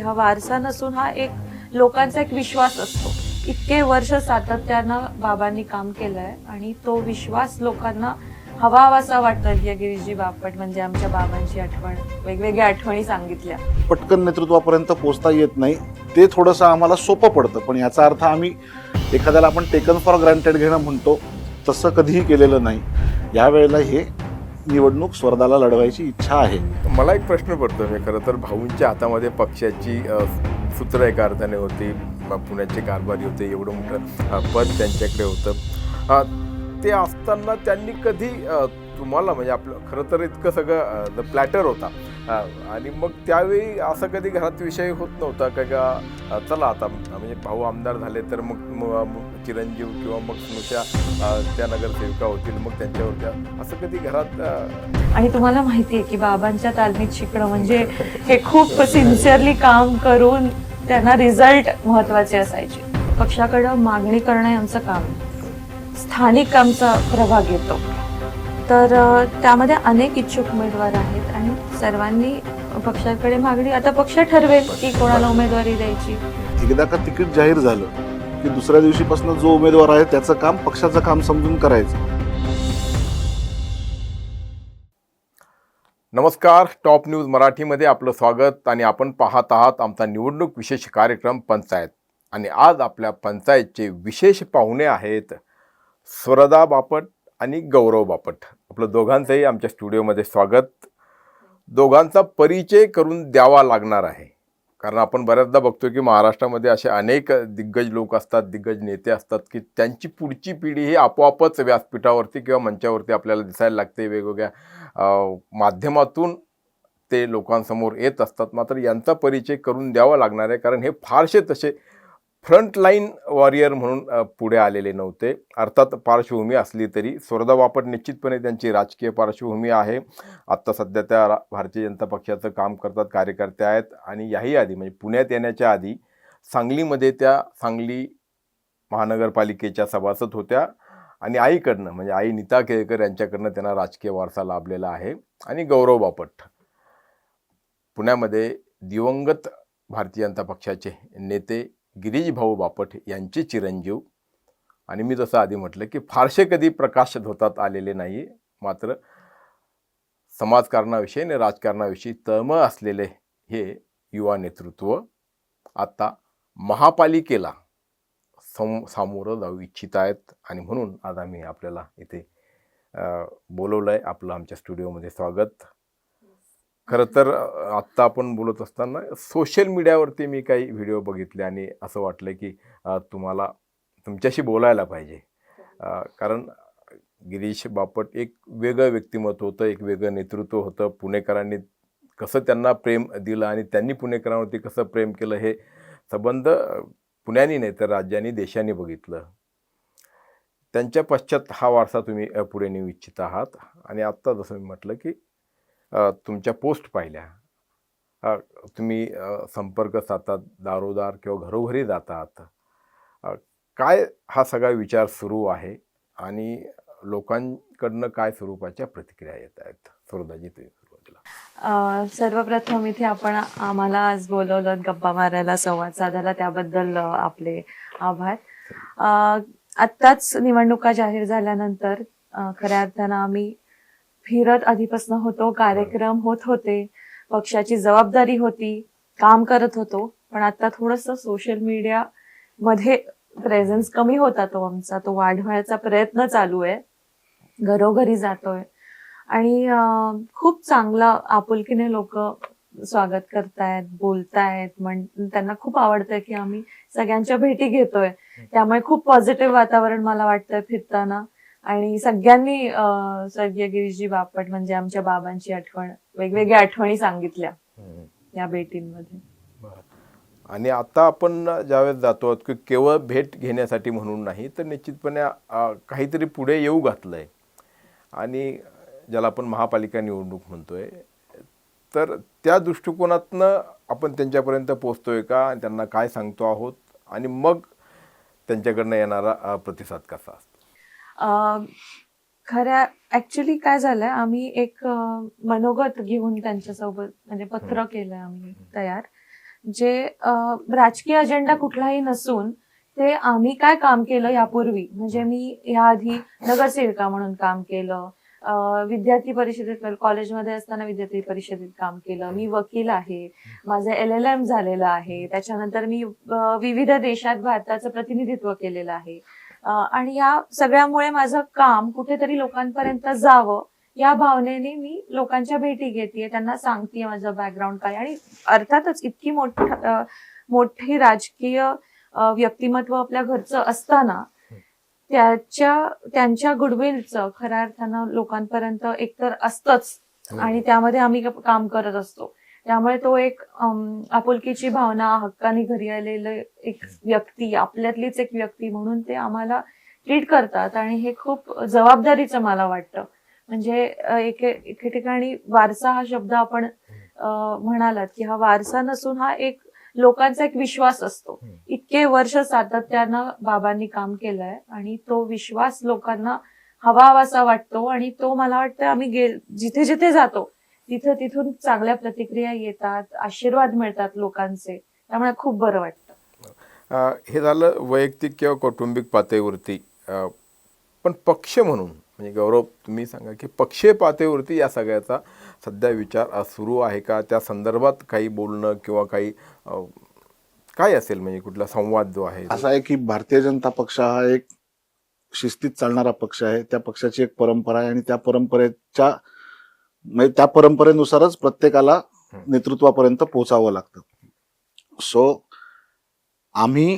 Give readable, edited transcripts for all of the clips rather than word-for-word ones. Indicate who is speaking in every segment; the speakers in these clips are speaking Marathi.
Speaker 1: की हा वारसा नसून हा एक लोकांचा एक विश्वास असतो. इतके वर्ष सातत्यानं बाबांनी काम केलंय आणि तो विश्वास लोकांना हवासा वाटतं. या गिरीशजी बापट म्हणजे आमच्या बाबांची आठवण, वेगवेगळ्या आठवणी सांगितल्या.
Speaker 2: पटकन नेतृत्वापर्यंत पोहोचता येत नाही, ते थोडंसं आम्हाला सोपं पडतं. पण याचा अर्थ आम्ही एखाद्याला आपण टेकन फॉर ग्रँटेड घेणं म्हणतो तसं कधीही केलेलं नाही. यावेळेला हे निवडणूक स्वरदाला लढवायची इच्छा आहे.
Speaker 3: मला एक प्रश्न पडतो, मी खरं तर भाऊंच्या हातामध्ये पक्षाची सूत्र एका अर्थाने होती, पुण्याचे कारभारी होते, एवढं मोठं पद त्यांच्याकडे होतं. ते असताना त्यांनी कधी तुम्हाला म्हणजे आपलं खरं तर इतकं सगळं द प्लॅटर होता आणि मग त्यावेळी असं कधी घरात विषय होत नव्हता का चला आता म्हणजे भाऊ आमदार झाले तर मग चिरंजीव किंवा मग स्नुषा त्या नगरसेविका होतील, मग त्यांच्यावर असं कधी घरात?
Speaker 1: आणि तुम्हाला माहिती आहे की बाबांच्या तालमीत शिकणं म्हणजे हे खूप सिन्सिअरली काम करून त्यांना रिझल्ट महत्वाचे असायचे. पक्षाकडं मागणी करणं हे आमचं काम, स्थानिक आमचा प्रभाग येतो. तर त्यामध्ये अनेक इच्छुक उमेदवार आहेत आणि सर्वांनी पक्षाकडे मागणी, आता पक्ष ठरवेल की कोणाला उमेदवारी द्यायची.
Speaker 2: एकदा का तिकीट जाहीर झालं की दुसऱ्या दिवशीपासून जो उमेदवार आहे त्याचं काम पक्षाचं काम समजून करायचं.
Speaker 3: नमस्कार, टॉप न्यूज मराठीमध्ये आपलं स्वागत आणि आपण पाहत आहात आमचा निवडणूक विशेष कार्यक्रम पंचायत. आणि आज आपल्या पंचायतचे विशेष पाहुणे आहेत स्वरदा बापट आणि गौरव बापट. आपलं दोघांचंही आमच्या स्टुडिओमध्ये स्वागत. दोघांचा परिचय करून द्यावा लागणार आहे, कारण आपण बऱ्याचदा बघतो की महाराष्ट्रामध्ये असे अनेक दिग्गज लोक असतात, दिग्गज नेते असतात की त्यांची पुढची पिढी ही आपोआपच व्यासपीठावरती किंवा मंचावरती आपल्याला दिसायला लागते. वेगवेगळ्या माध्यमातून ते लोकांसमोर येत असतात. मात्र यांचा परिचय करून द्यावा लागणार आहे, कारण हे फारसे तसे फ्रंटलाईन वॉरियर म्हणून पुढे आलेले नव्हते. अर्थात पार्श्वभूमी असली तरी स्वरदा बापट निश्चितपणे त्यांची राजकीय पार्श्वभूमी आहे. आत्ता सध्या त्या भारतीय जनता पक्षाचं काम करतात, कार्यकर्ते आहेत. आणि याही आधी म्हणजे पुण्यात येण्याच्या आधी सांगलीमध्ये त्या सांगली महानगरपालिकेच्या सभासद होत्या आणि आईकडनं म्हणजे आई नीता केळकर यांच्याकडनं त्यांना राजकीय वारसा लाभलेला आहे. आणि गौरव बापट पुण्यामध्ये दिवंगत भारतीय जनता पक्षाचे नेते गिरीश भाऊ बापट यांचे चिरंजीव. आणि मी जसं आधी म्हटलं की फारसे कधी प्रकाशित होतात आलेले नाही, मात्र समाजकारणाविषयी आणि राजकारणाविषयी तळमळ असलेले हे युवा नेतृत्व आता महापालिकेला सामोरं जाऊ इच्छित आहेत. आणि म्हणून आज आम्ही आपल्याला इथे बोलवलं आहे. आपलं आमच्या स्टुडिओमध्ये स्वागत. खरं तर आत्ता आपण बोलत असताना सोशल मीडियावरती मी काही व्हिडिओ बघितले आणि असं वाटलं की तुम्हाला तुमच्याशी बोलायला पाहिजे, कारण गिरीश बापट एक वेगळं व्यक्तिमत्व होतं, एक वेगळं नेतृत्व होतं. पुणेकरांनी कसं त्यांना प्रेम दिलं आणि त्यांनी पुणेकरांवरती कसं प्रेम केलं हे संबंध पुण्याने नाही तर राज्याने देशाने बघितलं. त्यांच्या पश्चात हा वारसा तुम्ही पुढे नेऊ इच्छित आहात. आणि आत्ता जसं मी म्हटलं की तुमच्या पोस्ट पाहिल्या, तुम्ही संपर्क साधतात, दारोदार किंवा घरोघरी जातात. काय हा सगळा विचार सुरू आहे आणि लोकांकडनं काय स्वरूपाच्या प्रतिक्रिया येत आहेत? स्वरदाजी, तुम्ही सुरुवातीला.
Speaker 1: सर्वप्रथम इथे आपण आम्हाला आज बोलवलं गप्पा मारायला, संवाद साधायला, त्याबद्दल आपले आभार. आत्ताच निवडणुका जाहीर झाल्यानंतर खऱ्या अर्थानं आम्ही फिरत आधीपासून होतो, कार्यक्रम होत होते, पक्षाची जबाबदारी होती, काम करत होतो. पण आता थोडंसं सोशल मीडिया मध्ये प्रेझेन्स कमी होता, तो आमचा तो वाढवायचा प्रयत्न चालू आहे. घरोघरी जातोय आणि खूप चांगला आपुलकीने लोक स्वागत करतायत, बोलतायत, त्यांना खूप आवडतंय की आम्ही सगळ्यांच्या भेटी घेतोय. त्यामुळे खूप पॉझिटिव्ह वातावरण मला वाटतंय फिरताना. आणि सगळ्यांनी स्वर्गीय गिरीशजी बापट म्हणजे आमच्या बाबांची आठवण, वेगवेगळ्या आठवणी सांगितल्या या भेटींमध्ये.
Speaker 3: आणि आता आपण ज्यावेळेस जातो की केवळ भेट घेण्यासाठी म्हणून नाही, तर निश्चितपणे काहीतरी पुढे येऊ घातलंय आणि ज्याला आपण महापालिका निवडणूक म्हणतोय, तर त्या दृष्टिकोनातनं आपण त्यांच्यापर्यंत पोहोचतोय का, आणि त्यांना काय सांगतो आहोत, आणि मग त्यांच्याकडनं येणारा प्रतिसाद कसा असतो?
Speaker 1: खऱ्या ऍक्च्युली काय झालंय, आम्ही एक मनोगत घेऊन त्यांच्यासोबत म्हणजे पत्र केलंय आम्ही तयार. जे राजकीय अजेंडा कुठलाही नसून ते आम्ही काय काम केलं यापूर्वी, म्हणजे मी याआधी नगरसेविका म्हणून काम केलं, विद्यार्थी परिषदेत कॉलेजमध्ये असताना विद्यार्थी परिषदेत काम केलं, मी वकील आहे, माझं LLM झालेलं आहे, त्याच्यानंतर मी विविध देशात भारताचं प्रतिनिधित्व केलेलं आहे, आणि या सगळ्यामुळे माझं काम कुठेतरी लोकांपर्यंत जावं या भावनेने मी लोकांच्या भेटी घेतेय, त्यांना सांगतेय माझं बॅकग्राऊंड काय. आणि अर्थातच इतकी मोठी राजकीय व्यक्तिमत्व आपल्या घरचं असताना त्यांच्या गुडविलचं खऱ्या अर्थानं लोकांपर्यंत एकतर असतंच, आणि त्यामध्ये आम्ही काम करत असतो. त्यामुळे तो एक आपुलकीची भावना, हक्काने घरी आलेलं एक व्यक्ती, आपल्यातलीच एक व्यक्ती म्हणून ते आम्हाला ट्रीट करतात, आणि हे खूप जबाबदारीचं मला वाटतं. म्हणजे एके ठिकाणी वारसा हा शब्द आपण म्हणालात की हा वारसा नसून हा एक लोकांचा एक विश्वास असतो. इतके वर्ष सातत्यानं बाबांनी काम केलंय आणि तो विश्वास लोकांना हवासा वाटतो, आणि तो मला वाटतं आम्ही जिथे जिथे जातो तिथून चांगल्या प्रतिक्रिया येतात, आशीर्वाद मिळतात लोकांचे, त्यामुळे खूप बरं वाटतं.
Speaker 3: हे झालं वैयक्तिक किंवा कौटुंबिक पातळीवरती. पण पक्ष म्हणून म्हणजे गौरव, तुम्ही सांगा की पक्षीय पातळीवरती या सगळ्याचा सध्या विचार सुरू आहे का? त्या संदर्भात काही बोलणं किंवा काही काय असेल, म्हणजे कुठला संवाद जो आहे?
Speaker 2: असा आहे की भारतीय जनता पक्ष हा एक शिस्तीत चालणारा पक्ष आहे. त्या पक्षाची एक परंपरा आहे, आणि त्या परंपरेनुसारच प्रत्येकाला नेतृत्वापर्यंत पोहोचावं लागतं. सो आम्ही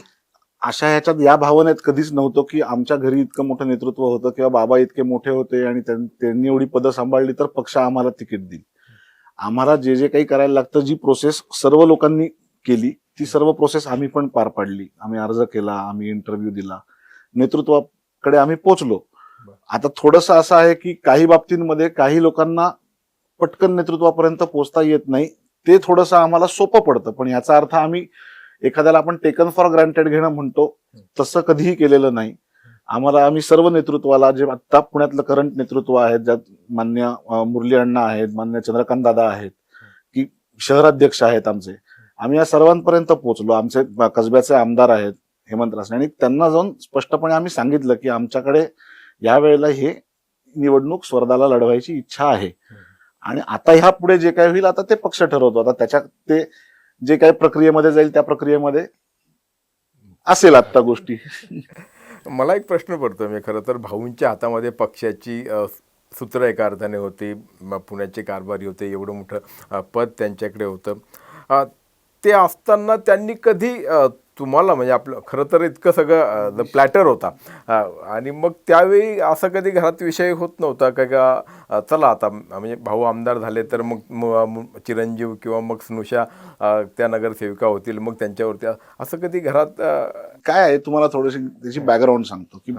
Speaker 2: अशा ह्याच्यात या भावनेत कधीच नव्हतो की आमच्या घरी इतकं मोठं नेतृत्व होतं किंवा बाबा इतके मोठे होते आणि त्यांनी एवढी पदं सांभाळली तर पक्ष आम्हाला तिकीट देईल. आम्हाला जे जे काही करायला लागतं, जी प्रोसेस सर्व लोकांनी केली ती सर्व प्रोसेस आम्ही पण पार पाडली. आम्ही अर्ज केला, आम्ही इंटरव्ह्यू दिला, नेतृत्वाकडे आम्ही पोहोचलो. आता थोडंसं असं आहे की काही बाबतींमध्ये काही लोकांना पटकन नेतृत्वापर्यंत पोहोचता येत नाही, ते थोडंसं आम्हाला सोपं पडतं. पण याचा अर्थ आम्ही एखाद्याला आपण टेकन फॉर ग्रँटेड घेणं म्हणतो तसं कधीही केलेलं नाही. आम्ही सर्व नेतृत्वाला, जे आता पुण्यातलं करंट नेतृत्व आहे, ज्यात मान्य मुरली अण्णा आहेत, मान्य चंद्रकांत दादा आहेत, की शहराध्यक्ष आहेत आमचे, आम्ही या सर्वांपर्यंत पोहोचलो. आमचे कसब्याचे आमदार आहेत हेमंत रासने, आणि त्यांना जाऊन स्पष्टपणे आम्ही सांगितलं की आमच्याकडे यावेळेला हे निवडणूक स्वर्धाला लढवायची इच्छा आहे, आणि आता ह्या पुढे जे काय होईल आता ते पक्ष ठरवतो. आता त्याच्यात ते जे काही प्रक्रियेमध्ये जाईल त्या प्रक्रियेमध्ये असेल आता गोष्टी.
Speaker 3: मला एक प्रश्न पडतो, म्हणजे खरं तर भाऊंच्या हातामध्ये पक्षाची सूत्र एका अर्थाने होती, पुण्याचे कारभारी होते, एवढं मोठं पद त्यांच्याकडे होतं. ते असताना त्यांनी कधी तुम्हाला, म्हणजे आपलं खरं तर इतकं सगळं प्लॅटर होता, आणि मग त्यावेळी असं कधी घरात विषय होत नव्हता का चला आता म्हणजे भाऊ आमदार झाले तर मग चिरंजीव किंवा मग स्नुषा त्या नगरसेविका होतील, मग त्यांच्यावरती असं कधी घरात?
Speaker 2: काय आहे, तुम्हाला थोडीशी त्याची बॅकग्राऊंड सांगतो की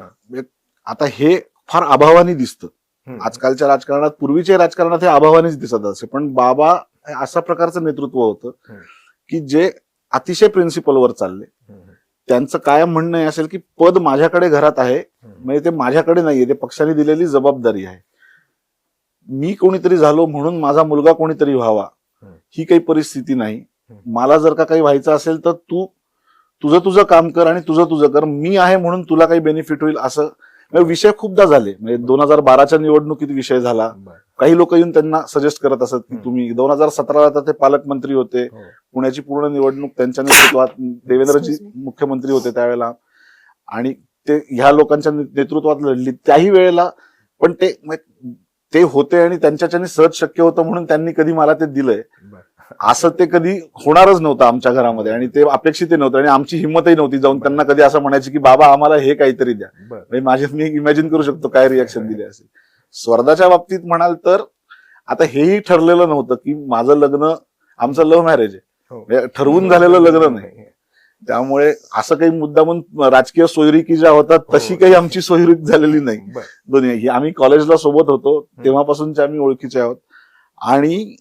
Speaker 2: आता हे फार अभावानी दिसतं आजकालच्या राजकारणात. पूर्वीच्या राजकारणात हे अभावानीच दिसत असे, पण बाबा अशा प्रकारचं नेतृत्व होतं की जे अतिशय प्रिन्सिपलवर चालले. त्यांचं कायम म्हणणं हे असेल की पद माझ्याकडे घरात आहे, म्हणजे ते माझ्याकडे नाहीये, ते पक्षाने दिलेली जबाबदारी आहे. मी कोणीतरी झालो म्हणून माझा मुलगा कोणीतरी व्हावा ही काही परिस्थिती नाही. मला जर का काही व्हायचं असेल तर तू तुझं काम कर आणि तुझं कर, मी आहे म्हणून तुला काही बेनिफिट होईल असं विषय खूपदा झाले. म्हणजे 2012च्या निवडणुकीत विषय झाला. काही लोक येऊन त्यांना सजेस्ट करत असत की तुम्ही 2017ला तर ते पालकमंत्री होते, पुण्याची पूर्ण निवडणूक त्यांच्या नेतृत्वात, देवेंद्रजी मुख्यमंत्री होते त्यावेळेला, आणि ते ह्या लोकांच्या नेतृत्वात लढली त्याही वेळेला. पण ते होते आणि त्यांच्याच्याने सहज शक्य होतं म्हणून त्यांनी कधी मला ते दिलंय असं ते कधी होणारच नव्हतं आमच्या घरामध्ये, आणि ते अपेक्षित नव्हतं, आणि आमची हिंमतही नव्हती जाऊन त्यांना कधी असं म्हणायची की बाबा आम्हाला हे काहीतरी द्या. मी इमॅजिन करू शकतो काय रिॲक्शन दिली असेल. स्वर्धाच्या बाबतीत म्हणाल तर आता हेही ठरलेलं नव्हतं की माझं लग्न, आमचं लव्ह मॅरेज आहे, ठरवून झालेलं लग्न नाही. त्यामुळे असं काही मुद्दामून राजकीय सोयरिकी ज्या होतात तशी काही आमची सोयरीक झालेली नाही. दोन्ही ही आम्ही कॉलेजला सोबत होतो तेव्हापासूनचे आम्ही ओळखीचे आहोत. आणि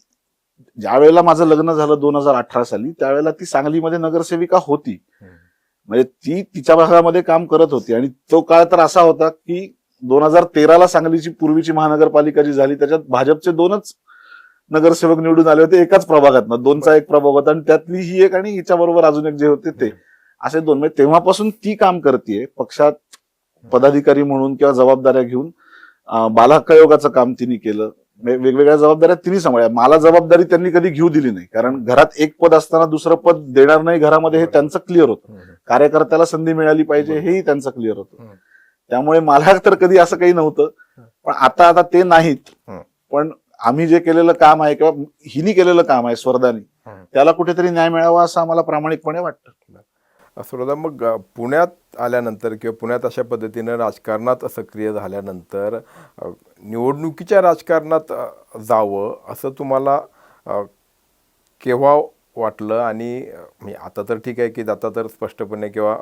Speaker 2: ज्या वेळेला माझं लग्न झालं 2018 साली, त्यावेळेला ती सांगलीमध्ये नगरसेविका होती, म्हणजे ती तिच्या भागामध्ये काम करत होती. आणि तो काळ तर असा होता की 2013ला सांगलीची पूर्वीची महानगरपालिका जी झाली त्याच्यात भाजपचे 2च नगरसेवक निवडून आले होते एकाच प्रभागात, दोनचा एक प्रभाग होता आणि त्यातली ही एक आणि हिच्या बरोबर अजून एक जे होते ते, असे दोन. म्हणजे तेव्हापासून ती काम करते पक्षात पदाधिकारी म्हणून किंवा जबाबदाऱ्या घेऊन. बालहक्क आयोगाचं काम तिने केलं, वेगवेगळ्या जबाबदाऱ्या तिने सांभाळल्या. मला जबाबदारी त्यांनी कधी घेऊ दिली नाही, कारण घरात एक पद असताना दुसरं पद देणार नाही घरामध्ये हे त्यांचं क्लिअर होतं. कार्यकर्त्याला संधी मिळाली पाहिजे हेही त्यांचं क्लिअर होतं. त्यामुळे मला तर कधी असं काही नव्हतं. पण आता ते नाहीत. पण आम्ही जे केलेलं काम आहे किंवा हिनी केलेलं काम आहे स्वर्धानी, त्याला कुठेतरी न्याय मिळावा असं आम्हाला प्रामाणिकपणे वाटतं.
Speaker 3: स्वर्धा, मग पुण्यात आल्यानंतर किंवा पुण्यात अशा पद्धतीनं राजकारणात सक्रिय झाल्यानंतर निवडणुकीच्या राजकारणात जावं असं तुम्हाला केव्हा वाटलं? आणि आता तर ठीक आहे की आता तर स्पष्टपणे किंवा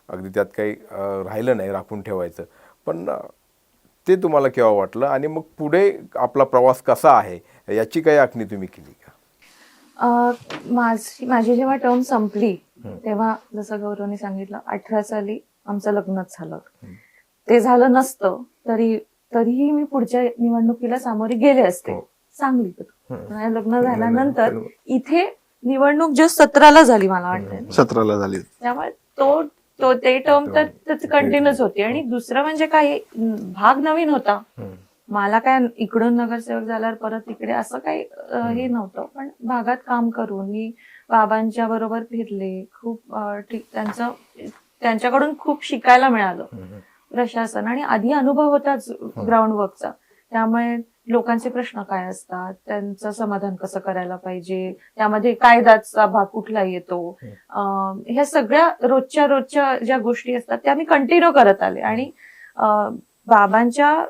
Speaker 3: अगदी त्यात काही राहिलं नाही राखून ठेवायचं, पण ते तुम्हाला केव्हा वाटलं? आणि मग पुढे आपला प्रवास कसा आहे याची काही आखणी तुम्ही केली का?
Speaker 1: माझी जेव्हा टर्म संपली तेव्हा जसं गौरवने सांगितलं 18 साली आमचं लग्नच झालं. ते झालं नसतं तरीही मी पुढच्या निवडणुकीला सामोरे गेले असते. सांगली लग्न झाल्यानंतर इथे निवडणूक जस्ट 17ला झाली, मला वाटतं
Speaker 2: 17ला झाली.
Speaker 1: त्यामुळे ते टर्म तर कंटिन्यूच होती. आणि दुसरं म्हणजे काही भाग नवीन होता. मला काय इकडून नगरसेवक झाल्यावर परत इकडे असं काही हे नव्हतं. पण भागात काम करून मी बाबांच्या बरोबर फिरले. खूप त्यांच्याकडून खूप शिकायला मिळालं प्रशासन. आणि आधी अनुभव होताच ग्राउंड वर्कचा, त्यामुळे लोकांचे प्रश्न काय असतात, त्यांचं समाधान कसं करायला पाहिजे, त्यामध्ये कायद्याचा भाग कुठला येतो, ह्या सगळ्या रोजच्या ज्या गोष्टी असतात त्या मी कंटिन्यू करत आले. आणि बाबांच्या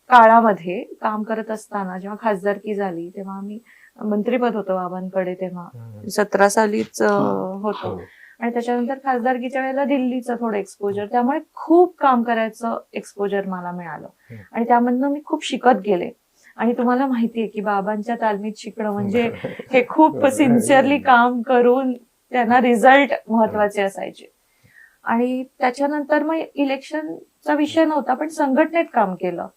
Speaker 1: काळामध्ये काम करत असताना जेव्हा खासदारकी झाली तेव्हा आम्ही मंत्रीपद होतं बाबांकडे, तेव्हा 17 सालीच होतं. आणि त्याच्यानंतर खासदारकीच्या वेळेला दिल्लीचं थोडं एक्सपोजर, त्यामुळे खूप काम करायचं एक्सपोजर मला मिळालं. आणि त्यामधनं मी खूप शिकत गेले. आणि तुम्हाला माहितीये की बाबांच्या तालमीत शिकणं म्हणजे हे खूप सिन्सिअरली काम करून त्यांना रिझल्ट महत्वाचे असायचे. आणि त्याच्यानंतर मग इलेक्शनचा विषय नव्हता, पण संघटनेत काम केलं.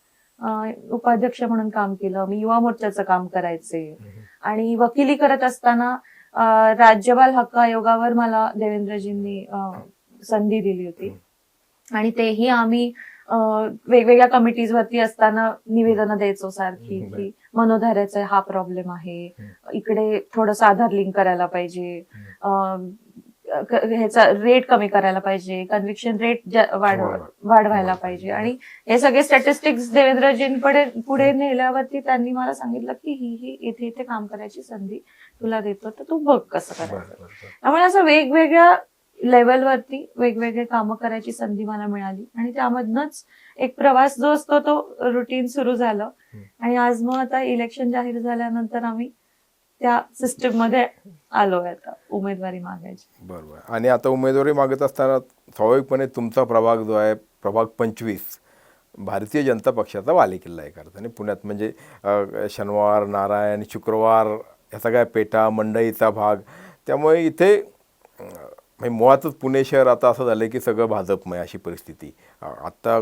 Speaker 1: उपाध्यक्ष म्हणून काम केलं मी, युवा मोर्चाचं काम करायचे. आणि वकिली करत असताना राज्य बाल हक्क आयोगावर मला देवेंद्रजींनी संधी दिली होती. आणि तेही आम्ही वेगवेगळ्या कमिटीज वरती असताना निवेदनं द्यायचो सारखी की मनोधैर्याचा हा प्रॉब्लेम आहे, इकडे थोडंसं आधार लिंक करायला पाहिजे, ह्याचा रेट कमी करायला पाहिजे, कन्व्हिक्शन रेट वाढवायला पाहिजे. आणि हे सगळे स्टॅटिस्टिक्स देवेंद्रजींकडे पुढे नेल्यावरती त्यांनी मला सांगितलं की ही इथे काम करायची संधी तुला देतो, तर तू बघ कसं करायचं. त्यामुळे असं वेगवेगळ्या लेवलवरती वेगवेगळे कामं करायची संधी मला मिळाली. आणि त्यामधनच एक प्रवास जो असतो तो रुटीन सुरू झालं. आणि आज मग आता इलेक्शन जाहीर झाल्यानंतर आम्ही त्या सिस्टीम मध्ये आलोय आता उमेदवारी मागायची.
Speaker 3: बरोबर. आणि आता उमेदवारी मागत असताना स्वाभाविकपणे तुमचा प्रभाग जो आहे प्रभाग 25 भारतीय जनता पक्षाचा बालेकिल्ला आहे करत. आणि पुण्यात म्हणजे शनिवार, नारायण, शुक्रवार या सगळ्या पेठा मंडईचा भाग, त्यामुळे इथे मुळातच पुणे शहर आता असं झालं की सगळं भाजपमय अशी परिस्थिती. आत्ता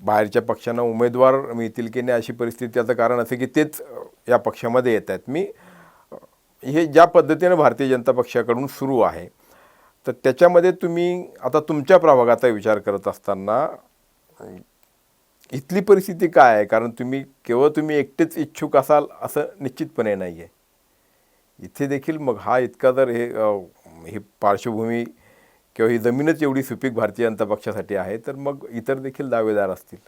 Speaker 3: बाहेरच्या पक्षांना उमेदवार मिळतील की नाही अशी परिस्थिती. याचं कारण असं की तेच या पक्षामध्ये येत आहेत. मी हे ज्या पद्धतीनं भारतीय जनता पक्षाकडून सुरू आहे तर त्याच्यामध्ये तुम्ही आता तुमच्या प्रभागाचा विचार करत असताना इथली परिस्थिती काय आहे? कारण केवळ तुम्ही एकटेच इच्छुक असाल असं निश्चितपणे नाही आहे. इथे देखील मग हा इतका जर ही पार्श्वभूमी किंवा ही जमीनच एवढी सुपीक भारतीय जनता पक्षासाठी आहे तर मग इतर देखील दावेदार असतील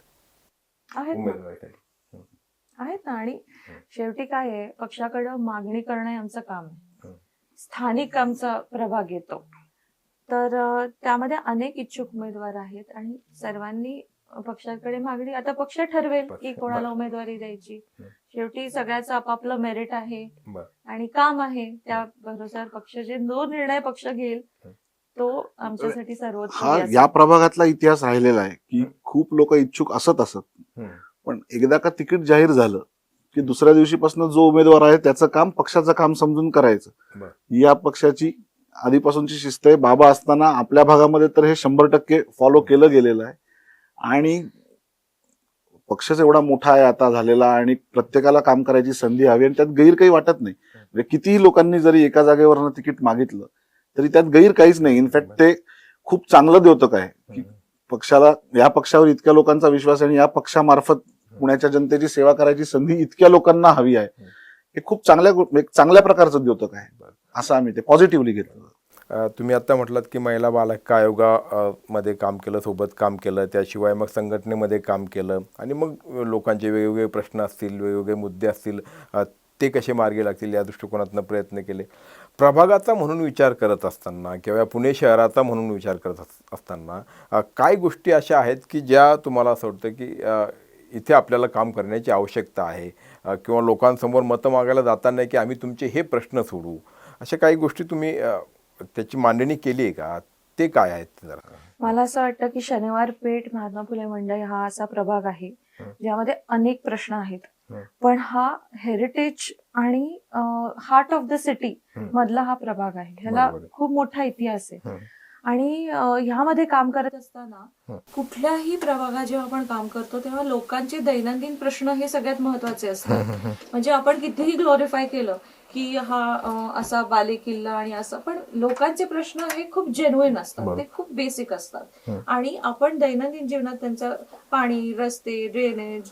Speaker 3: उमेदवारीसाठी.
Speaker 1: आहेत ना. आणि शेवटी काय आहे, पक्षाकडं मागणी करणं हे आमचं काम आहे. स्थानिक आमचा प्रभाग येतो, तर त्यामध्ये अनेक इच्छुक उमेदवार आहेत. आणि सर्वांनी पक्षाकडे मागणी, आता पक्ष ठरवेल की कोणाला उमेदवारी द्यायची. शेवटी सगळ्याचं आपापलं मेरिट आहे आणि काम आहे. त्या भरोश्यावर पक्ष जो निर्णय पक्ष घेईल तो आमच्यासाठी सर्वोत्तम.
Speaker 2: या प्रभागातला इतिहास राहिलेला आहे की खूप लोक इच्छुक असत, पण एकदा का तिकीट जाहीर झालं की दुसऱ्या दिवशीपासून जो उमेदवार आहे त्याचं काम पक्षाचं काम समजून करायचं. या पक्षाची आधीपासूनची शिस्त आहे. बाबा असताना आपल्या भागामध्ये तर हे 100% फॉलो केलं गेलेलं आहे. आणि पक्षच एवढा मोठा आहे आता झालेला आणि प्रत्येकाला काम करायची संधी हवी आणि त्यात गैर काही वाटत नाही. म्हणजे कितीही लोकांनी जरी एका जागेवरनं तिकीट मागितलं तरी त्यात गैर काहीच नाही. इनफॅक्ट ते खूप चांगलं द्योतक आहे की पक्षाला, या पक्षावर इतक्या लोकांचा विश्वास आहे आणि या पक्षामार्फत पुण्याच्या जनतेची सेवा करायची संधी इतक्या लोकांना हवी आहे. हे खूप चांगल्या प्रकारचं द्योतक आहे, असं आम्ही ते पॉझिटिव्हली घेतलं.
Speaker 3: तुम्ही आता म्हटलात की महिला बाल हक्क मध्ये काम केलं, सोबत काम केलं, त्याशिवाय मग संघटनेमध्ये काम केलं आणि मग लोकांचे वेगवेगळे प्रश्न असतील, वेगवेगळे मुद्दे असतील, ते कसे मार्गी लागतील या दृष्टिकोनातून प्रयत्न केले. प्रभागाचा म्हणून विचार करत असताना किंवा पुणे शहराचा म्हणून विचार करत असताना काय गोष्टी अशा आहेत की ज्या तुम्हाला असं वाटतं की इथे आपल्याला काम करण्याची आवश्यकता आहे, किंवा लोकांसमोर मतं मागायला जाताना की आम्ही तुमचे हे प्रश्न सोडू, अशा काही गोष्टी तुम्ही त्याची मांडणी केली आहे का? ते काय आहेत जरा?
Speaker 1: मला असं वाटतं की शनिवार पेठ महात्मा फुले मंडई हा असा प्रभाग आहे ज्यामध्ये अनेक प्रश्न आहेत, पण हा हेरिटेज आणि हार्ट ऑफ द सिटी मधला हा प्रभाग आहे. ह्याला खूप मोठा इतिहास आहे आणि ह्यामध्ये काम करत असताना कुठल्याही प्रभागात जेव्हा आपण काम करतो तेव्हा लोकांचे दैनंदिन प्रश्न हे सगळ्यात महत्वाचे असतात. म्हणजे आपण कितीही ग्लोरिफाय केलं की हा असा बालेकिल्ला आणि असं, पण लोकांचे प्रश्न हे खूप जेन्युइन असतात, ते खूप बेसिक असतात आणि आपण दैनंदिन जीवनात त्यांचं पाणी, रस्ते, ड्रेनेज,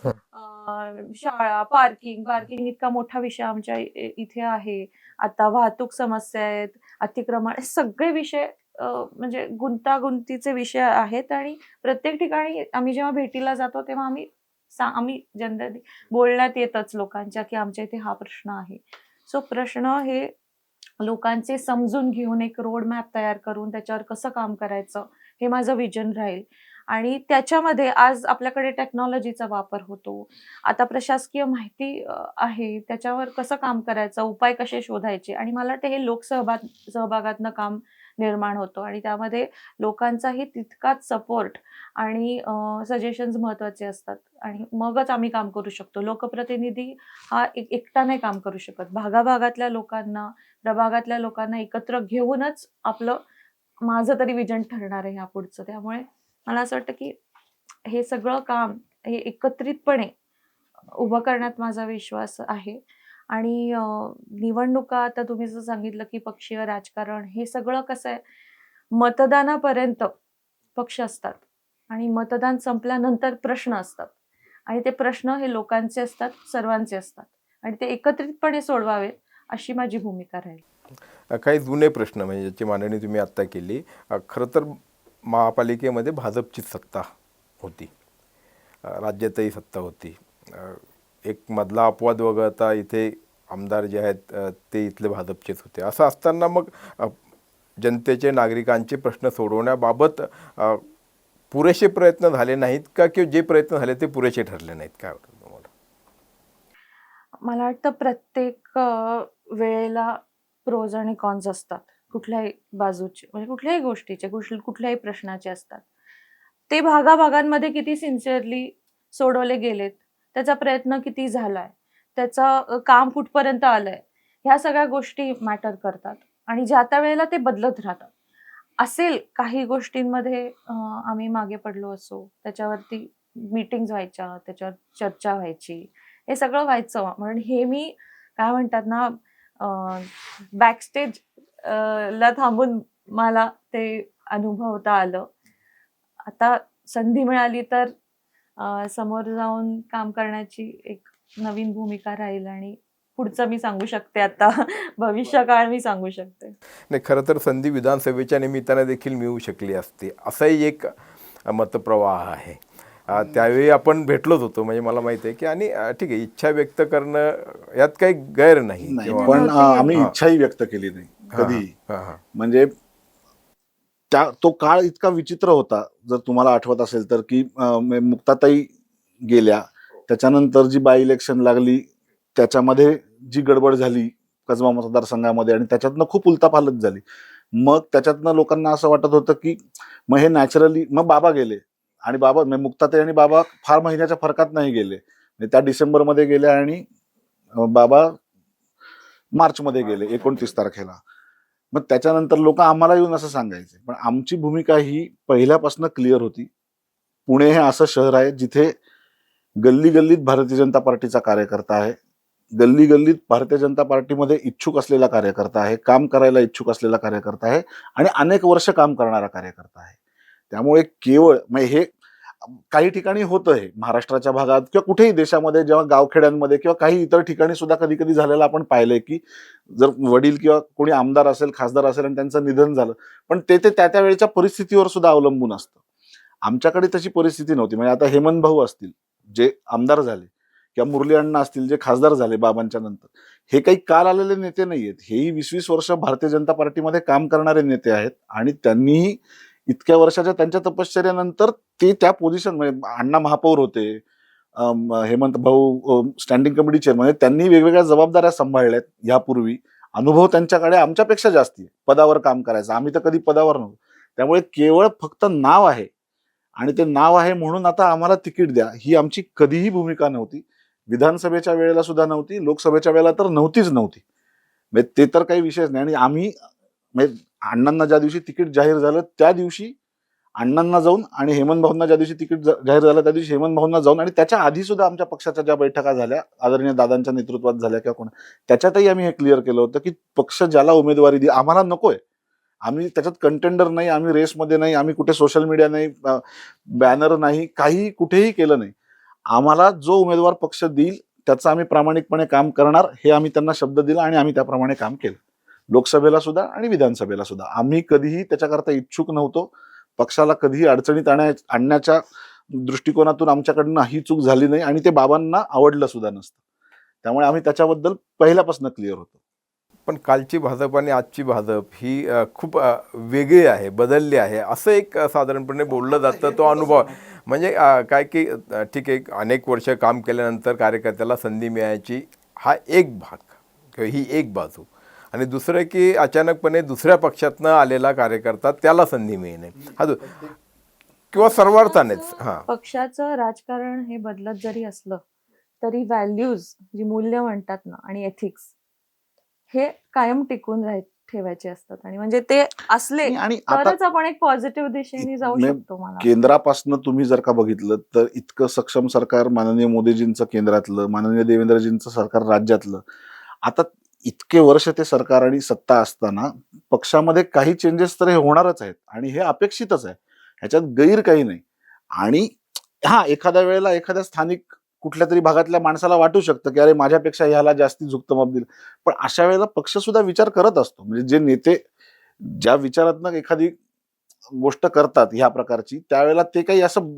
Speaker 1: शाळा, पार्किंग इतका मोठा विषय आमच्या इथे आहे. आता वाहतूक समस्या आहेत, अतिक्रमण, सगळे विषय म्हणजे गुंतागुंतीचे विषय आहेत आणि प्रत्येक ठिकाणी आम्ही जेव्हा भेटीला जातो तेव्हा आम्ही जनरली बोलण्यात येतच लोकांच्या की आमच्या इथे हा प्रश्न आहे. सो प्रश्न हे लोकांचे समजून घेऊन एक रोड मॅप तयार करून त्याच्यावर कसं काम करायचं हे माझं विजन राहील. आणि त्याच्यामध्ये आज आपल्याकडे टेक्नॉलॉजीचा वापर होतो, आता प्रशासकीय माहिती आहे, त्याच्यावर कसं काम करायचं, उपाय कसे शोधायचे, आणि मला वाटतं हे सहभागातनं काम निर्माण होतं आणि त्यामध्ये लोकांचाही तितकाच सपोर्ट आणि सजेशन्स महत्वाचे असतात आणि मगच आम्ही काम करू शकतो. लोकप्रतिनिधी हा एकटा नाही काम करू शकत, भागाभागातल्या लोकांना, प्रभागातल्या लोकांना एकत्र घेऊनच माझं तरी विजन ठरणार आहे यापुढचं. त्यामुळे मला असं वाटतं की हे सगळं काम हे एकत्रितपणे उभं करण्यात माझा विश्वास आहे. आणि निवडणुका, आता तुम्ही जसं सांगितलं की पक्षीय राजकारण, हे सगळं कसं आहे, मतदानापर्यंत पक्ष असतात आणि मतदान संपल्यानंतर प्रश्न असतात आणि ते प्रश्न हे लोकांचे असतात, सर्वांचे असतात आणि ते एकत्रितपणे सोडवावेत अशी माझी भूमिका राहील.
Speaker 3: काही जुने प्रश्न म्हणजे ज्याची मांडणी तुम्ही आत्ता केली, खरं तर महापालिकेमध्ये भाजपची सत्ता होती, राज्यातही सत्ता होती. एक मधला अपवाद वगळता इथे आमदार जे आहेत ते इथले भाजपचेच होते. असं असताना मग जनतेचे, नागरिकांचे प्रश्न सोडवण्याबाबत पुरेसे प्रयत्न झाले नाहीत का, किंवा जे प्रयत्न झाले ते पुरेसे ठरले नाहीत? काय वाटतं तुम्हाला?
Speaker 1: मला वाटतं प्रत्येक वेळेला प्रोज आणि कॉन्स असतात, कुठल्याही बाजूचे, म्हणजे कुठल्याही गोष्टीचे, कुठल्याही प्रश्नाचे असतात. ते भागाभागांमध्ये किती सिन्सिअरली सोडवले गेलेत, त्याचा प्रयत्न किती झालाय, त्याचं काम कुठपर्यंत आलंय, ह्या सगळ्या गोष्टी मॅटर करतात आणि ज्या त्या वेळेला ते बदलत राहतात. असेल काही गोष्टींमध्ये आम्ही मागे पडलो असो, त्याच्यावरती मीटिंग्स व्हायच्या, त्याच्यावर चर्चा व्हायची, हे सगळं व्हायचं. म्हणून हे मी काय म्हणतात ना, बॅकस्टेज ला थांबून मला ते अनुभवता आलं. आता संधी मिळाली तर समोर जाऊन काम करण्याची एक नवीन भूमिका राहील आणि पुढचं मी सांगू शकते, आता भविष्यकाळ मी सांगू शकते.
Speaker 3: नाही, खरं तर संधी विधानसभेच्या निमित्ताने देखील मिळू शकली असते, असाही एक मतप्रवाह आहे. त्यावेळी आपण भेटलोच होतो, म्हणजे मला माहिती आहे की, आणि ठीक आहे, इच्छा व्यक्त करणं यात काही गैर नाही,
Speaker 2: पण आम्ही इच्छाही व्यक्त केली नाही कधी. म्हणजे तो काळ इतका विचित्र होता, जर तुम्हाला आठवत असेल तर, की मुक्ताताई गेल्या, त्याच्यानंतर जी बाय इलेक्शन लागली त्याच्यामध्ये जी गडबड झाली कसबा मतदारसंघामध्ये आणि त्याच्यातनं खूप उलथापालथ झाली. मग त्याच्यातनं लोकांना असं वाटत होतं की मग हे नॅचरली, मग बाबा गेले आणि मुक्ताताई आणि बाबा फार महिन्याच्या फरकात नाही गेले, त्या डिसेंबरमध्ये गेल्या आणि बाबा मार्चमध्ये गेले 29 तारखेला. मग त्याच्यानंतर लोक आम्हाला येऊन असं सांगायचे, पण आमची भूमिका ही पहिल्यापासून क्लिअर होती. पुणे हे असं शहर आहे जिथे गल्ली गल्लीत भारतीय जनता पार्टीचा कार्यकर्ता आहे. गल्ली गल्लीत भारतीय जनता पार्टीमध्ये इच्छुक असलेला कार्यकर्ता आहे, काम करायला इच्छुक असलेला कार्यकर्ता आहे आणि अनेक वर्ष काम करणारा कार्यकर्ता आहे. त्यामुळे केवळ म्हणजे हे काही ठिकाणी होतं, हे महाराष्ट्राच्या भागात किंवा कुठेही देशामध्ये जेव्हा गावखेड्यांमध्ये किंवा काही इतर ठिकाणी सुद्धा कधी कधी झालेलं आपण पाहिलंय, की जर वडील किंवा कोणी आमदार असेल, खासदार असेल आणि त्यांचं निधन झालं, पण ते त्या त्या वेळेच्या परिस्थितीवर सुद्धा अवलंबून असतं. आमच्याकडे तशी परिस्थिती नव्हती. म्हणजे आता हेमंत भाऊ असतील जे आमदार झाले किंवा मुरली अण्णा असतील जे खासदार झाले बाबांच्या नंतर, हे काही काल आलेले नेते नाहीयेत. हेही 20-20 वर्ष भारतीय जनता पार्टीमध्ये काम करणारे नेते आहेत आणि त्यांनीही इतक्या वर्षाच्या त्यांच्या तपश्चर्यानंतर ते त्या पोझिशन म्हणजे अण्णा महापौर होते, हेमंत भाऊ स्टँडिंग कमिटी चेअरमन, त्यांनी वेगवेगळ्या जबाबदाऱ्या सांभाळल्यात यापूर्वी. अनुभव त्यांच्याकडे आमच्यापेक्षा जास्ती आहे पदावर काम करायचा. आम्ही तर कधी पदावर नव्हतो. त्यामुळे केवळ फक्त नाव आहे आणि ते नाव आहे म्हणून आता आम्हाला तिकीट द्या, ही आमची कधीही भूमिका नव्हती. विधानसभेच्या वेळेला सुद्धा नव्हती, लोकसभेच्या वेळेला तर नव्हतीच. म्हणजे ते तर काही विषयच नाही. आणि आम्ही म्हणजे अण्णांना ज्या दिवशी तिकीट जाहीर झालं त्या दिवशी अण्णांना जाऊन आणि हेमंत भाऊंना ज्या दिवशी तिकीट जाहीर झालं त्या दिवशी हेमंत भाऊंना जाऊन, आणि त्याच्या आधी सुद्धा आमच्या पक्षाच्या ज्या बैठका झाल्या आदरणीय दादांच्या नेतृत्वात झाल्या किंवा कोण, त्याच्यातही आम्ही हे क्लिअर केलं होतं की पक्ष ज्याला उमेदवारी दे आम्हाला नकोय. आम्ही त्याच्यात कंटेंडर नाही, आम्ही रेसमध्ये नाही, आम्ही कुठे सोशल मीडिया नाही, बॅनर नाही, काही कुठेही केलं नाही. आम्हाला जो उमेदवार पक्ष देईल त्याचं आम्ही प्रामाणिकपणे काम करणार, हे आम्ही त्यांना शब्द दिला आणि आम्ही त्याप्रमाणे काम केलं. लोकसभेला सुद्धा आणि विधानसभेला सुद्धा आम्ही कधीही त्याच्याकरता इच्छुक नव्हतो. पक्षाला कधीही अडचणीत आणण्याच्या दृष्टिकोनातून आमच्याकडनं ही चूक झाली नाही आणि ते बाबांना आवडलं सुद्धा नसतं. त्यामुळे आम्ही त्याच्याबद्दल पहिल्यापासून क्लिअर होतो.
Speaker 3: पण कालची भाजप आणि आजची भाजप ही खूप वेगळी आहे, बदलली आहे, असं एक साधारणपणे बोललं जातं. तो अनुभव म्हणजे काय की ठीक आहे, अनेक वर्ष काम केल्यानंतर कार्यकर्त्याला संधी मिळायची, हा एक भाग किंवा ही एक बाजू. आणि दुसरं की अचानकपणे दुसऱ्या पक्षातनं आलेला कार्यकर्ता त्याला संधी मिळणे, हा किंवा सर्वार्थानेच
Speaker 1: पक्षाचं राजकारण हे बदलत जरी असलं तरी व्हॅल्यूज, जी मूल्य म्हणतात ना, आणि एथिक्स हे कायम टिकून ठेवायचे असतात. आणि म्हणजे ते असले
Speaker 2: आणि
Speaker 1: तरच आपण एक पॉझिटिव्ह दिशेने जाऊ शकतो. मला
Speaker 2: केंद्रापासून तुम्ही जर का बघितलं तर इतकं सक्षम सरकार माननीय मोदीजींचं केंद्रातलं, माननीय देवेंद्रजींचं सरकार राज्यातलं, आता इतके वर्ष ते सरकार आणि सत्ता असताना पक्षामध्ये काही चेंजेस तर हे होणारच आहेत आणि हे अपेक्षितच आहे, ह्याच्यात गैर काही नाही. आणि एखाद्या वेळेला एखाद्या स्थानिक कुठल्या तरी भागातल्या माणसाला वाटू शकतं की अरे माझ्यापेक्षा ह्याला जास्ती झुकतं माप दिलं, पण अशा वेळेला पक्ष सुद्धा विचार करत असतो. म्हणजे जे नेते ज्या विचारातनं एखादी गोष्ट करतात ह्या प्रकारची, त्यावेळेला ते काही असं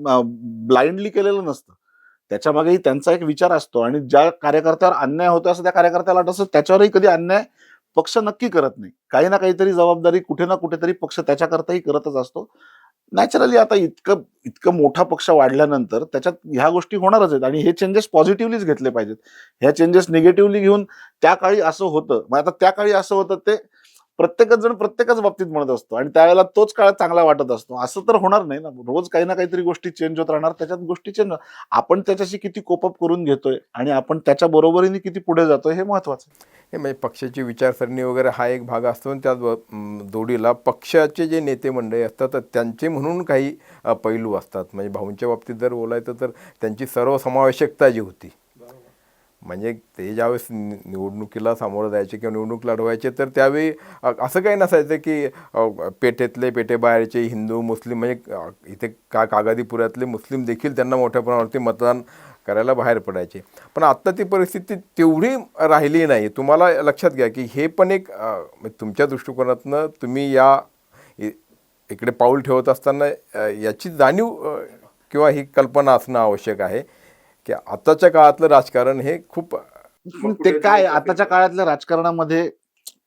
Speaker 2: ब्लाइंडली केलेलं नसतं. त्याच्या मागेही त्यांचा एक विचार असतो आणि ज्या कार्यकर्त्यावर अन्याय होतो असं त्या कार्यकर्त्याला वाटत असतं, त्याच्यावरही कधी अन्याय पक्ष नक्की करत नाही. काही ना काहीतरी जबाबदारी कुठे ना कुठेतरी पक्ष त्याच्याकरताही करतच असतो. नॅचरली आता इतकं मोठा पक्ष वाढल्यानंतर त्याच्यात ह्या गोष्टी होणारच आहेत आणि हे चेंजेस पॉझिटिव्हलीच घेतले पाहिजेत. ह्या चेंजेस निगेटिव्हली घेऊन त्या काळी असं होतं, मग आता त्या काळी असं होतं ते प्रत्येकच जण प्रत्येकच बाबतीत म्हणत असतो आणि त्यावेळेला तोच काळ चांगला वाटत असतो. असं तर होणार नाही ना. रोज काही ना काहीतरी गोष्टी चेंज होत राहणार, त्याच्यात गोष्टी चेंज. आपण त्याच्याशी किती कोपअप करून घेतोय आणि आपण त्याच्या बरोबरीने किती पुढे जातोय हे महत्वाचं.
Speaker 3: हे म्हणजे पक्षाची विचारसरणी वगैरे हा एक भाग असतो आणि त्या जोडीला पक्षाचे जे नेते मंडळी असतात तर त्यांचे म्हणून काही पैलू असतात. म्हणजे भाऊंच्या बाबतीत जर बोलायचं तर त्यांची सर्वसमावेशकता जी होती, म्हणजे ते ज्यावेळेस निवडणुकीला सामोरं जायचे किंवा निवडणूक लढवायचे तर त्यावेळी असं काही नसायचं की पेठेतले पेठेबाहेरचे हिंदू मुस्लिम, म्हणजे इथे कागदी पुऱ्यातले मुस्लिम देखील त्यांना मोठ्या प्रमाणावरती मतदान करायला बाहेर पडायचे. पण आत्ता ती परिस्थिती तेवढी राहिली नाही. तुम्हाला लक्षात घ्या की हे पण एक तुमच्या दृष्टिकोनातनं तुम्ही इकडे पाऊल ठेवत असताना याची जाणीव किंवा ही कल्पना असणं आवश्यक आहे की आताच्या काळातलं राजकारण हे खूप,
Speaker 2: ते काय आताच्या काळातल्या राजकारणामध्ये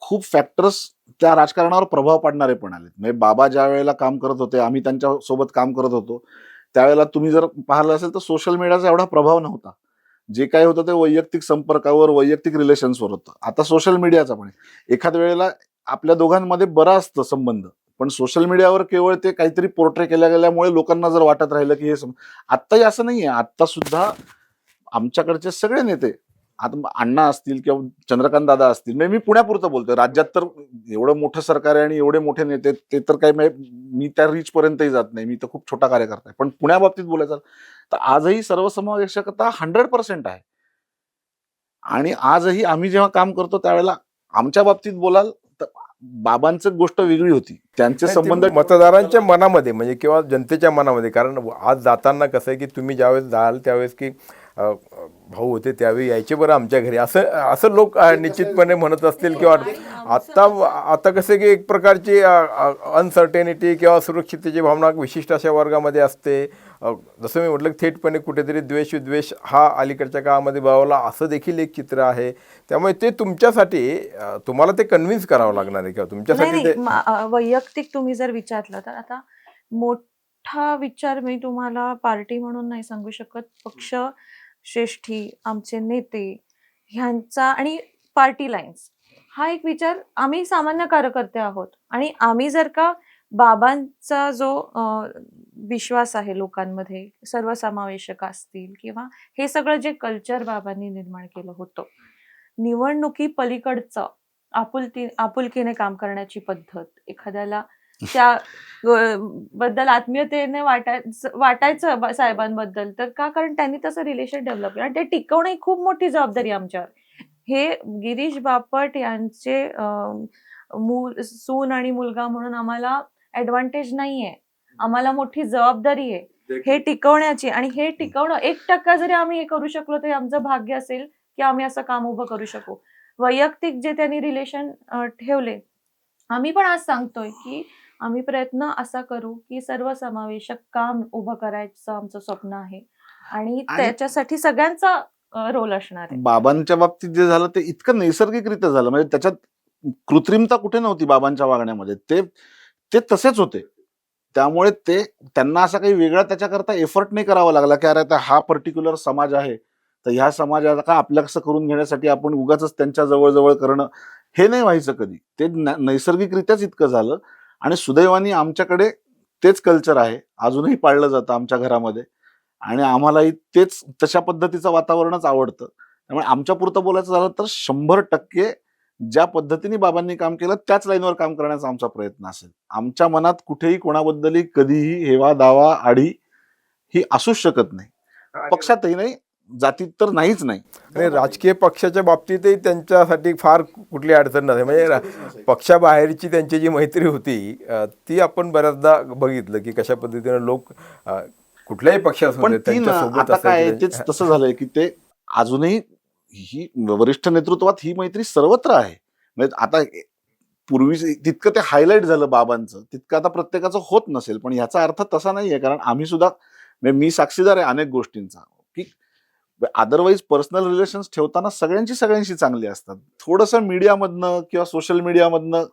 Speaker 2: खूप फॅक्टर्स त्या राजकारणावर प्रभाव पाडणारे पण आले. म्हणजे बाबा ज्या वेळेला काम करत होते, आम्ही त्यांच्या सोबत काम करत होतो, त्यावेळेला तुम्ही जर पाहिलं असेल तर सोशल मीडियाचा एवढा प्रभाव नव्हता. जे काही होतं ते वैयक्तिक संपर्कावर, वैयक्तिक रिलेशन्सवर होतं. आता सोशल मीडियाचा पण एखाद्या वेळेला आपल्या दोघांमध्ये बरा असतं संबंध, पण सोशल मीडियावर केवळ ते काहीतरी पोर्ट्रे केल्या गेल्यामुळे लोकांना जर वाटत राहिलं की हे आत्ताही असं नाहीये. आत्ता सुद्धा आमच्याकडचे सगळे नेते, आता अण्णा असतील किंवा चंद्रकांत दादा असतील, मी पुण्यापुरतं बोलतोय, राज्यात तर एवढं मोठं सरकार आहे आणि एवढे मोठे नेते, ते तर काही मी त्या रीच पर्यंतही जात नाही. मी तर खूप छोटा कार्यकर्ता आहे. पण पुण्याबाबतीत बोलायचं तर आजही सर्वसमावेशकता 100% आहे. आणि आजही आम्ही जेव्हा काम करतो त्यावेळेला आमच्या बाबतीत बोलाल तर बाबांची गोष्ट वेगळी होती. त्यांचे
Speaker 3: नाही, ते
Speaker 2: संबंध
Speaker 3: मतदारांच्या मनामध्ये म्हणजे किंवा जनतेच्या मनामध्ये, कारण आज जाताना कसं आहे की तुम्ही ज्यावेळेस जाल त्यावेळेस की भाऊ होते त्यावेळी यायचे बरं आमच्या घरी, असं असं लोक निश्चितपणे म्हणत असतील. किंवा आता कसं की एक प्रकारची अनसर्टेनिटी किंवा सुरक्षिततेची भावना विशिष्ट अशा वर्गामध्ये असते. जसं मी म्हटलं थेटपणे कुठेतरी द्वेष विद्वेष हा अलीकडच्या काळामध्ये बळावला, असं देखील एक चित्र आहे. त्यामुळे ते तुमच्यासाठी तुम्हाला ते कन्व्हिन्स करावं लागणार आहे किंवा
Speaker 1: नाही
Speaker 3: तुमच्यासाठी ते
Speaker 1: नाही, वैयक्तिक तुम्ही जर विचारलं तर आता मोठा विचार मी तुम्हाला पार्टी म्हणून नाही सांगू शकत. पक्ष श्रेष्ठी, आमचे नेते ह्यांचा आणि पार्टी लाईन्स हा एक विचार, आम्ही सामान्य कार्यकर्ते आहोत आणि आम्ही जर का बाबांचा जो विश्वास आहे लोकांमध्ये, सर्वसमावेशक असतील किंवा हे सगळं जे कल्चर बाबांनी निर्माण केलं होतं, निवडणुकी पलीकडचं आपुलकीने काम करण्याची पद्धत, एखाद्याला त्या बद्दल आत्मीयतेने वाटायचं साहेबांबद्दल, तर का, कारण त्यांनी तसं रिलेशन डेव्हलप केलं आणि ते टिकवणं ही खूप मोठी जबाबदारी आमच्यावर. हे गिरीश बापट यांचे सून आणि मुलगा म्हणून आम्हाला ऍडव्हान्टेज नाहीये, आम्हाला मोठी जबाबदारी आहे हे टिकवण्याची. आणि हे टिकवणं 1% जरी आम्ही हे करू शकलो तरी आमचं भाग्य असेल की आम्ही असं काम उभं करू शकू. वैयक्तिक जे त्यांनी रिलेशन ठेवले, आम्ही पण आज सांगतोय की आम्ही प्रयत्न असा करू की सर्वसमावेशक काम उभं करायचं आमचं स्वप्न आहे आणि त्याच्यासाठी सगळ्यांचा रोल असणार आहे.
Speaker 2: बाबांच्या बाबतीत जे झालं ते इतकं नैसर्गिकरित्या झालं, म्हणजे त्याच्यात कृत्रिमता कुठे नव्हती बाबांच्या वागण्यामध्ये. ते तसेच होते. त्यामुळे त्यांना असा काही वेगळा त्याच्याकरता एफर्ट नाही करावा लागला की अरे आता हा पर्टिक्युलर समाज आहे तर ह्या समाजाला का आपल्या कसं करून घेण्यासाठी आपण उगाच त्यांच्या जवळ करणं, हे नाही व्हायचं कधी. ते नैसर्गिकरित्याच इतकं झालं. आणि सुदैवाने आमच्याकडे तेच कल्चर आहे, अजूनही पाळलं जातं आमच्या घरामध्ये आणि आम्हालाही तेच तशा पद्धतीचं वातावरणच आवडतं. त्यामुळे आमच्या पुरतं बोलायचं झालं तर 100% ज्या पद्धतीने बाबांनी काम केलं त्याच लाईनवर काम करण्याचा आमचा प्रयत्न असेल. आमच्या मनात कुठेही कोणाबद्दलही कधीही हेवा दावा आडी ही असूच शकत नाही. पक्षातही नाही, जातीत तर नाहीच नाही.
Speaker 3: आणि राजकीय पक्षाच्या बाबतीतही त्यांच्यासाठी फार कुठली अडचण नव्हती. म्हणजे पक्षाबाहेरची त्यांची जी मैत्री होती ती आपण बऱ्याचदा बघितलं की कशा पद्धतीने लोक कुठल्याही पक्षात
Speaker 2: पण
Speaker 3: होते
Speaker 2: ती ना
Speaker 3: त्यांच्यासोबत
Speaker 2: आता काय
Speaker 3: असायचे.
Speaker 2: तेच तसं झालंय की ते अजूनही ही वरिष्ठ नेतृत्वात ही मैत्री सर्वत्र आहे. म्हणजे आता पूर्वी तितकं ते हायलाईट झालं बाबांचं, तितकं आता प्रत्येकाचं होत नसेल. पण याचा अर्थ तसा नाहीये, कारण आम्ही सुद्धा म्हणजे मी साक्षीदार आहे अनेक गोष्टींचा की अदरवाईज पर्सनल रिलेशन्स ठेवताना सगळ्यांशी चांगली असतात. थोडंसं मीडियामधनं किंवा सोशल मीडियामधनं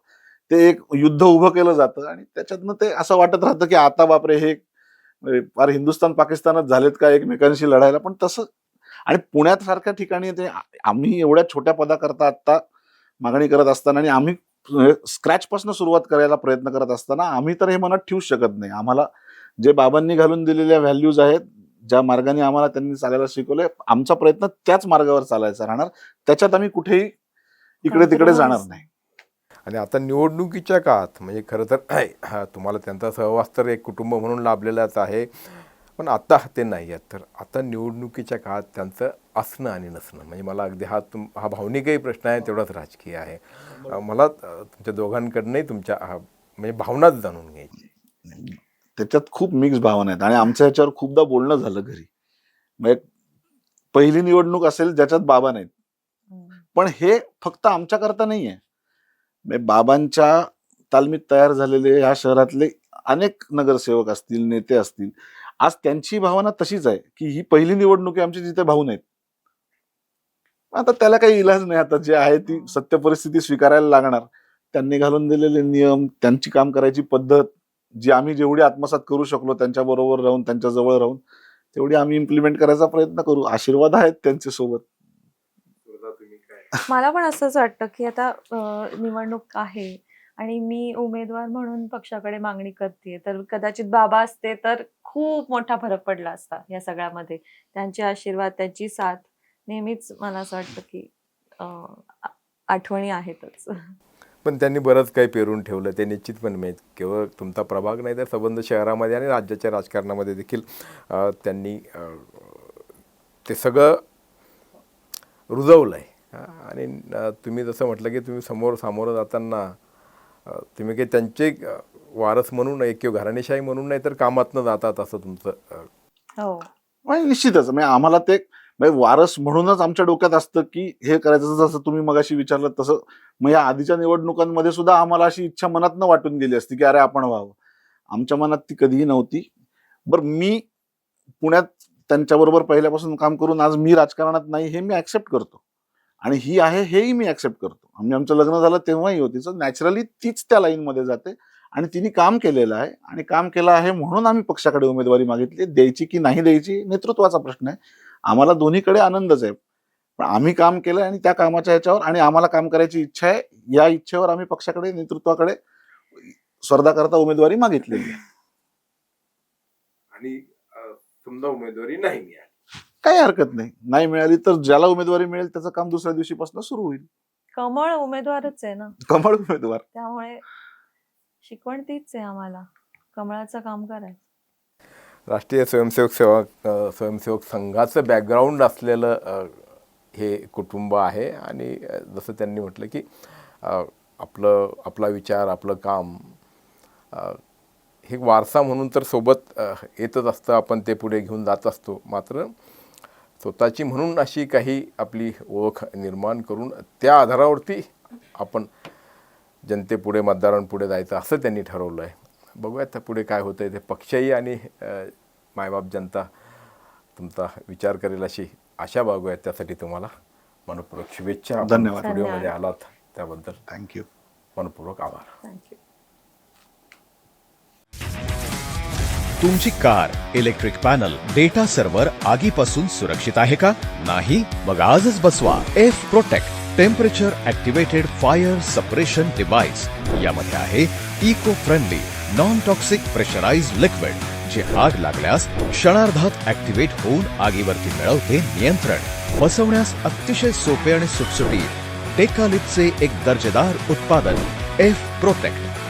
Speaker 2: ते एक युद्ध उभं केलं जातं आणि त्याच्यातनं ते असं वाटत राहतं की आता बापरे हे फार हिंदुस्थान पाकिस्तानच झालेत का एकमेकांशी लढायला. पण तसं आणि पुण्यात सारख्या ठिकाणी ते आम्ही एवढ्या छोट्या पदाकरता आता मागणी करत असताना आणि आम्ही स्क्रॅच पासून सुरुवात करायला प्रयत्न करत असताना आम्ही तर हे मनात ठेवूच शकत नाही. आम्हाला जे बाबांनी घालून दिलेल्या व्हॅल्यूज आहेत, ज्या मार्गाने आम्हाला त्यांनी चालायला शिकवलंय, आमचा प्रयत्न त्याच मार्गावर चालायचा राहणार. त्याच्यात आम्ही कुठेही इकडे तिकडे जाणार नाही.
Speaker 3: आणि आता निवडणुकीच्या काळात म्हणजे खरं तर तुम्हाला त्यांचा सहवास तर एक कुटुंब म्हणून लाभलेलाच आहे, पण आता ते नाही आहेत. तर आता निवडणुकीच्या काळात त्यांचं असणं आणि नसणं, म्हणजे मला अगदी हा भावनिकही प्रश्न आहे तेवढाच राजकीय आहे. मला तुमच्या दोघांकडनंही तुमच्या म्हणजे भावनाच जाणून घ्यायची.
Speaker 2: त्याच्यात खूप मिक्स भावना आहेत आणि आमच्या ह्याच्यावर खूपदा बोलणं झालं घरी. म्हणजे पहिली निवडणूक असेल ज्याच्यात बाबा नाहीत, पण हे फक्त आमच्याकरता नाहीये. म्हणजे बाबांच्या तालमीत तयार झालेले ह्या शहरातले अनेक नगरसेवक असतील, नेते असतील, आज त्यांची भावना तशीच आहे की ही पहिली निवडणूक आहे आमची जिथे भाऊ नाहीत. आता त्याला काही इलाज नाही. आता जे आहे ती सत्य परिस्थिती स्वीकारायला लागणार. त्यांनी घालून दिलेले नियम, त्यांची काम करायची पद्धत, जी आम्ही जेवढी आत्मसात करू शकलो त्यांच्या बरोबर राहून, त्यांच्या जवळ राहून, तेवढी आम्ही इम्प्लिमेंट करायचा प्रयत्न करू. आशीर्वाद आहेत त्यांच्या सोबत.
Speaker 1: मला पण असंच वाटतं की आता निवडणूक आहे आणि मी उमेदवार म्हणून पक्षाकडे मागणी करते, तर कदाचित बाबा असते तर खूप मोठा फरक पडला असता या सगळ्यामध्ये. त्यांचे आशीर्वाद, त्यांची साथ नेहमीच मला असं वाटतं की आठवणी आहेतच.
Speaker 3: पण त्यांनी बरंच काही पेरून ठेवलं ते निश्चितपणे माहीत. केवळ तुमचा प्रभाग नाही तर संबंध शहरामध्ये आणि राज्याच्या राजकारणामध्ये देखील त्यांनी ते सगळं रुजवलं आहे. आणि तुम्ही जसं म्हटलं की तुम्ही सामोरं जाताना तुम्ही काही त्यांचे वारस म्हणून नाही किंवा घराणेशाही म्हणून नाही तर कामातनं जातात असं तुमचं.
Speaker 1: हो.
Speaker 2: म्हणजे निश्चितच म्हणजे आम्हाला ते म्हणजे वारस म्हणूनच आमच्या डोक्यात असतं की हे करायचं. जसं तुम्ही मगाशी विचारलं तसं मग या आधीच्या निवडणुकांमध्ये सुद्धा आम्हाला अशी इच्छा मनातनं वाटून गेली असती की अरे आपण व्हावं. आमच्या मनात ती कधीही नव्हती. बरं मी पुण्यात त्यांच्याबरोबर पहिल्यापासून काम करून आज मी राजकारणात नाही हे मी ऍक्सेप्ट करतो आणि ही आहे हेही मी ऍक्सेप्ट करतो. म्हणजे आमचं लग्न झालं तेव्हाही होती नॅचरली तीच त्या लाईनमध्ये जाते आणि तिने काम केलेलं आहे आणि काम केलं आहे म्हणून आम्ही पक्षाकडे उमेदवारी मागितली. द्यायची की नाही द्यायची नेतृत्वाचा प्रश्न आहे. आम्हाला दोन्हीकडे आनंदच आहे पण आम्ही काम केलं आणि त्या कामाच्या ह्याच्यावर आणि आम्हाला काम करायची इच्छा आहे या इच्छेवर आम्ही पक्षाकडे नेतृत्वाकडे स्पर्धा करता उमेदवारी मागितलेली आहे.
Speaker 3: आणि समजा उमेदवारी नाही मिळाली
Speaker 2: काही हरकत नाही. नाही मिळाली तर ज्याला उमेदवारी मिळेल त्याचं काम दुसऱ्या दिवशीपासून सुरू होईल.
Speaker 1: कमळ उमेदवारच आहे ना,
Speaker 2: कमळ उमेदवार.
Speaker 1: त्यामुळे शिकवण तीच आहे आम्हाला, कमळाचं काम करायचं.
Speaker 3: राष्ट्रीय स्वयंसेवक संघाचं बॅकग्राऊंड असलेलं हे कुटुंब आहे. आणि जसं त्यांनी म्हटलं की आपला विचार आपलं काम हे वारसा म्हणून तर सोबत येतच असतं. आपण ते पुढे घेऊन जात असतो. मात्र स्वतःची म्हणून अशी काही आपली ओळख निर्माण करून त्या आधारावरती आपण जनतेपुढे मतदारांपुढे जायचं असं त्यांनी ठरवलं आहे. बघूयात पुढे काय होतं आहे ते. पक्षही आणि मायबाप जनता तुमचा विचार करेल अशी आशा बाळगूयात. त्यासाठी तुम्हाला मनपूर्वक शुभेच्छा.
Speaker 2: धन्यवाद.
Speaker 3: स्टुडिओमध्ये आलात त्याबद्दल
Speaker 2: थँक्यू.
Speaker 3: मनपूर्वक आभार.
Speaker 1: थँक्यू.
Speaker 4: तुमची car, electric panel, data server आगीपासून सुरक्षित आहे का? नाही? मग आजच बसवा F protect temperature activated fire suppression device. यामध्ये आहे eco friendly non toxic pressurised liquid जे आग लागल्यास क्षणार्धात ऍक्टिव्हेट होऊन आगीवरती मिळवते नियंत्रण. बसवण्यास अतिशय सोपे आणि सुटसुटीत. टेकालिपचे एक दर्जेदार उत्पादन एफ प्रोटेक्ट.